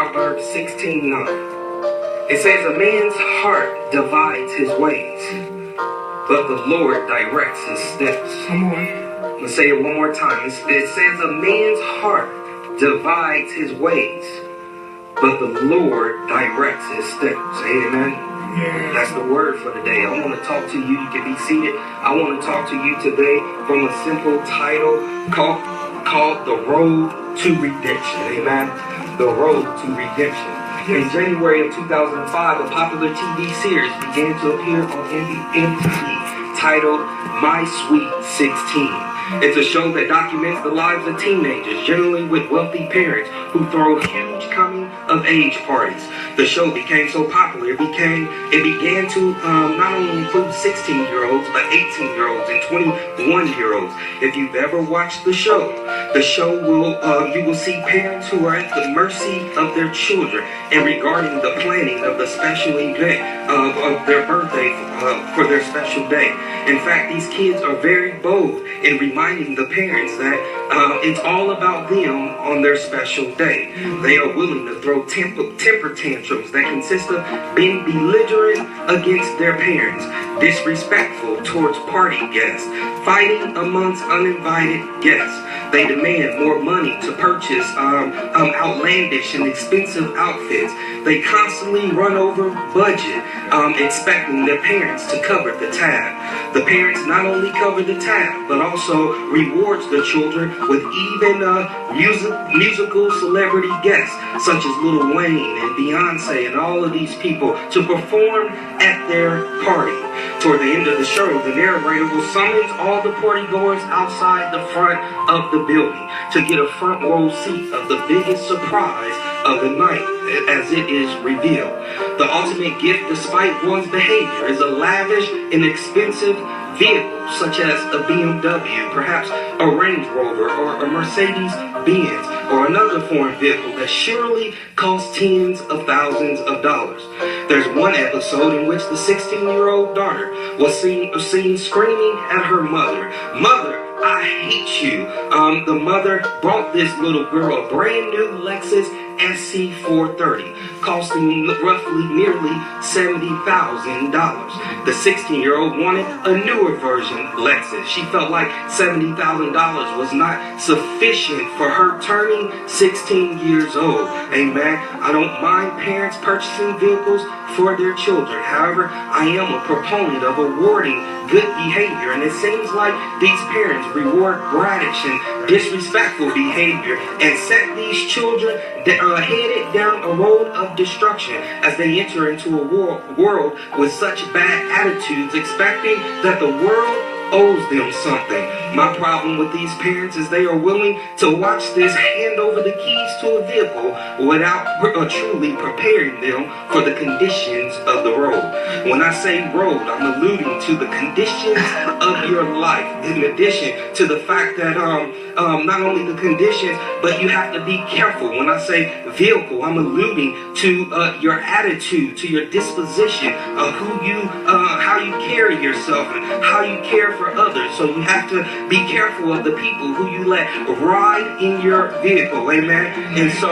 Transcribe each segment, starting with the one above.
Proverbs 16:9. It says, a man's heart divides his ways, but the Lord directs his steps. Come on. I'm going to say it one more time. It says, a man's heart divides his ways, but the Lord directs his steps. Amen. That's the word for today. I want to talk to you. You can be seated. I want to talk to you today from a simple title called The Road to Redemption. Amen. The Road to Redemption. In January of 2005, a popular TV series began to appear on MTV titled My Sweet 16. It's a show that documents the lives of teenagers, generally with wealthy parents, who throw huge coming-of-age parties. The show became so popular, it began to not only include 16-year-olds, but 18-year-olds and 21-year-olds. If you've ever watched the show you will see parents who are at the mercy of their children and regarding the planning of the special event of their birthday for their special day. In fact, these kids are very bold in reminding the parents that it's all about them on their special day. They are willing to throw temper tantrums that consist of being belligerent against their parents, disrespectful towards party guests, fighting amongst uninvited guests. They demand more money to purchase outlandish and expensive outfits. They constantly run over budget, expecting their parents to cover the tab. The parents not only cover the tab, but also rewards the children with even musical celebrity guests, such as Lil Wayne and Beyonce and all of these people, to perform at their party. Toward the end of the show, the narrator will summons all the partygoers outside the front of the building to get a front row seat of the biggest surprise of the night as it is revealed. The ultimate gift, despite one's behavior, is a lavish and expensive vehicle such as a BMW, perhaps a Range Rover or a Mercedes-Benz or another foreign vehicle that surely costs tens of thousands of dollars. There's one episode in which the 16-year-old daughter was seen screaming at her mother, "Mother, I hate you." The mother bought this little girl a brand new Lexus SC430, costing roughly nearly $70,000. The 16-year-old wanted a newer version Lexus. She felt like $70,000 was not sufficient for her turning 16 years old. Amen. I don't mind parents purchasing vehicles for their children. However, I am a proponent of awarding good behavior, and it seems like these parents reward brash and disrespectful behavior and set these children headed down a road of destruction as they enter into a world with such bad attitudes, expecting that the world owes them something. My problem with these parents is they are willing to watch this hand over the keys to a vehicle without truly preparing them for the conditions of the road. When I say road, I'm alluding to the conditions of your life, in addition to the fact that not only the conditions, but you have to be careful. When I say vehicle, I'm alluding to your attitude, to your disposition, how you carry yourself and how you care for others. So you have to be careful of the people who you let ride in your vehicle. Amen. And so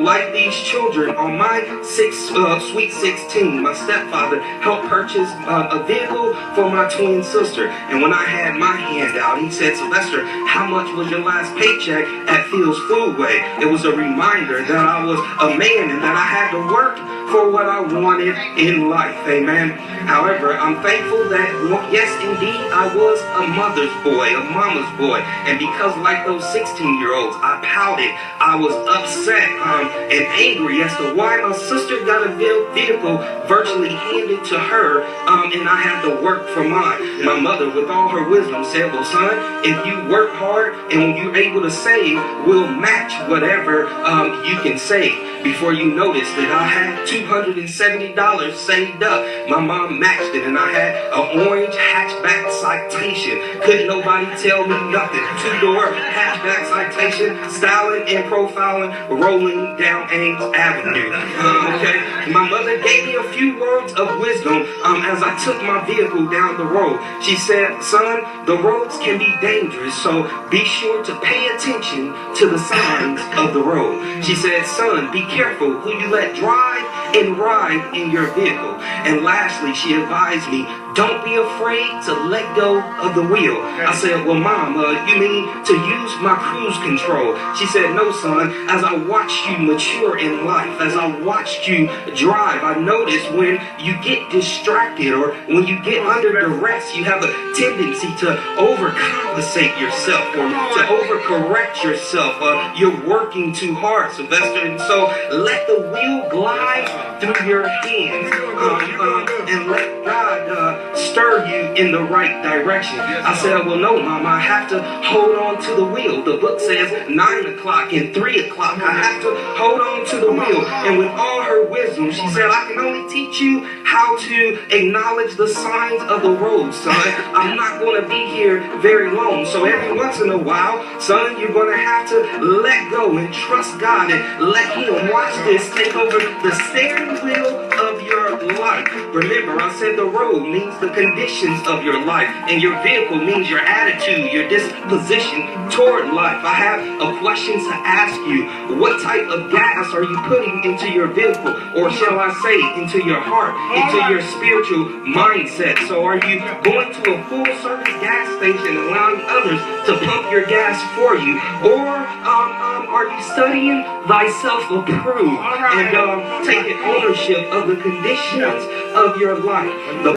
like these children, on my Sweet 16, my stepfather helped purchase a vehicle for my twin sister. And when I had my hand out, he said, "Sylvester, how much was your last paycheck at Phil's Foodway?" It was a reminder that I was a man and that I had to work for what I wanted in life. Amen. However, I'm thankful that, yes, indeed, I was a mother's boy, a mama's boy. And because like those 16-year-olds, I pouted, I was upset and angry as to why my sister got a vehicle virtually handed to her and I had to work for mine. My mother, with all her wisdom, said, "Well, son, if you work hard and when you're able to save, we'll match whatever you can save." Before you noticed that I had $270 saved up, my mom matched it, and I had an orange hatchback Citation. Couldn't nobody tell me nothing. Two-door hatchback Citation, styling and profile. profiling rolling down Ames Avenue. Okay, my mother gave me a few words of wisdom as I took my vehicle down the road. She said, son, the roads can be dangerous, so be sure to pay attention to the signs of the road. She said, son, be careful who you let drive and ride in your vehicle. And lastly, she advised me, don't be afraid to let go of the wheel. I said, well, Mom, you mean to use my cruise control? She said, no, son. As I watched you mature in life, as I watched you drive, I noticed when you get distracted or when you get under duress, you have a tendency to overcompensate yourself or to overcorrect yourself. You're working too hard, Sylvester, and so let the wheel glide through your hands and let God stir you in the right direction. I said, well, no, Mom, I have to hold on to the wheel. The book says 9 o'clock and 3 o'clock. I have to hold on to the wheel. And with all her wisdom, she said, I can only teach you how to acknowledge the signs of the road, son. I'm not going to be here very long. So every once in a while, son, you're going to have to let go and trust God and let Him, watch this, take over the steering wheel of your life. Remember, I said the road means the conditions of your life, and your vehicle means your attitude, your disposition toward life. I have a question to ask you. What type of gas are you putting into your vehicle, or shall I say into your heart, into your spiritual mindset? So are you going to a full service gas station and allowing others to pump your gas for you, or are you studying thyself approved and taking ownership of the conditions of your life? The